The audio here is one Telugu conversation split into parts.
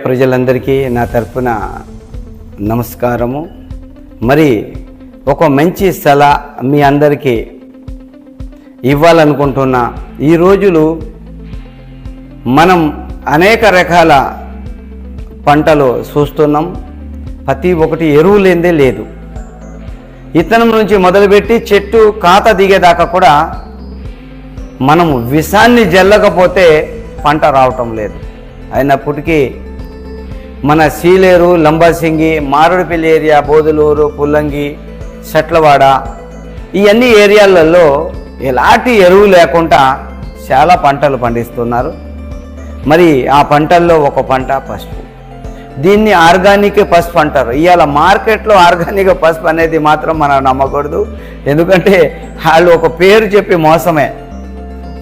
ప్రజలందరికీ నా తరపున నమస్కారము. మరి ఒక మంచి సలహా మీ అందరికీ ఇవ్వాలనుకుంటున్నా. ఈ రోజులు మనం అనేక రకాల పంటలు చూస్తున్నాం. ప్రతి ఒక్కటి ఎరువు లేనిదే లేదు. ఇత్తనం నుంచి మొదలుపెట్టి చెట్టు కాత దిగేదాకా కూడా మనం విషాన్ని జల్లకపోతే పంట రావటం లేదు. అయినప్పటికీ మన సీలేరు, లంబసింగి, మారేడుపల్లి ఏరియా, బోదులూరు, పుల్లంగి, సెట్లవాడ ఇవన్నీ ఏరియాలలో ఎలాంటి ఎరువు లేకుండా చాలా పంటలు పండిస్తున్నారు. మరి ఆ పంటల్లో ఒక పంట పసుపు. దీన్ని ఆర్గానిక్ పసుపు అంటారు. ఇవాళ మార్కెట్లో ఆర్గానిక్ పసుపు అనేది మాత్రం మనం నమ్మకూడదు. ఎందుకంటే వాళ్ళు ఒక పేరు చెప్పి మోసమే,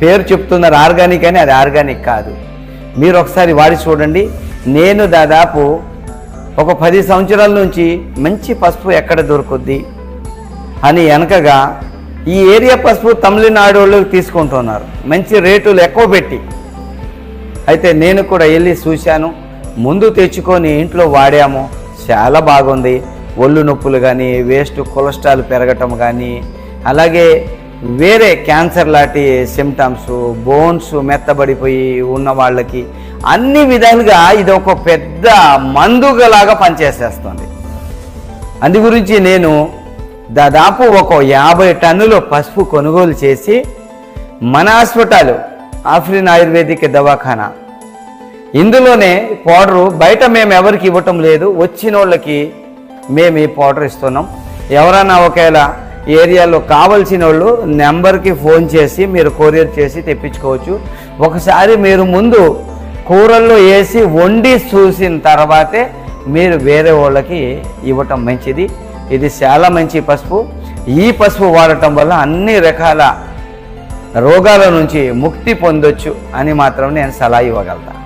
పేరు చెప్తున్నారు ఆర్గానిక్ అని, అది ఆర్గానిక్ కాదు. మీరు ఒకసారి వాడి చూడండి. నేను దాదాపు ఒక 10 సంవత్సరాల నుంచి మంచి పసుపు ఎక్కడ దొరుకుద్ది అని వెనకగా ఈ ఏరియా పసుపు తమిళనాడు వాళ్ళు తీసుకుంటున్నారు మంచి రేటులు ఎక్కువ పెట్టి. అయితే నేను కూడా వెళ్ళి చూశాను, ముందు తెచ్చుకొని ఇంట్లో వాడాము. చాలా బాగుంది. ఒళ్ళు నొప్పులు కానీ, వేస్ట్ కొలెస్ట్రాల్ పెరగటం కానీ, అలాగే వేరే క్యాన్సర్ లాంటి సిమ్టమ్స్, బోన్స్ మెత్తబడిపోయి ఉన్న వాళ్ళకి అన్ని విధాలుగా ఇది ఒక పెద్ద మందుగలాగా పనిచేసేస్తుంది. అందు గురించి నేను దాదాపు ఒక 50 టన్నుల పసుపు కొనుగోలు చేసి మన హాస్పిటల్ ఆఫ్రిన్ ఆయుర్వేదిక్ దవాఖానా ఇందులోనే పౌడరు బయట మేము ఎవరికి ఇవ్వటం లేదు. వచ్చిన వాళ్ళకి మేము ఈ పౌడర్ ఇస్తున్నాం. ఎవరైనా ఒకవేళ ఏరియాలో కావలసిన వాళ్ళు నెంబర్కి ఫోన్ చేసి మీరు కొరియర్ చేసి తెప్పించుకోవచ్చు. ఒకసారి మీరు ముందు కూరల్లో వేసి వండి చూసిన తర్వాతే మీరు వేరే వాళ్ళకి ఇవ్వటం మంచిది. ఇది చాలా మంచి పసుపు. ఈ పసుపు వాడటం వల్ల అన్ని రకాల రోగాల నుంచి ముక్తి పొందొచ్చు అని మాత్రం నేను సలహా ఇవ్వగలుగుతాను.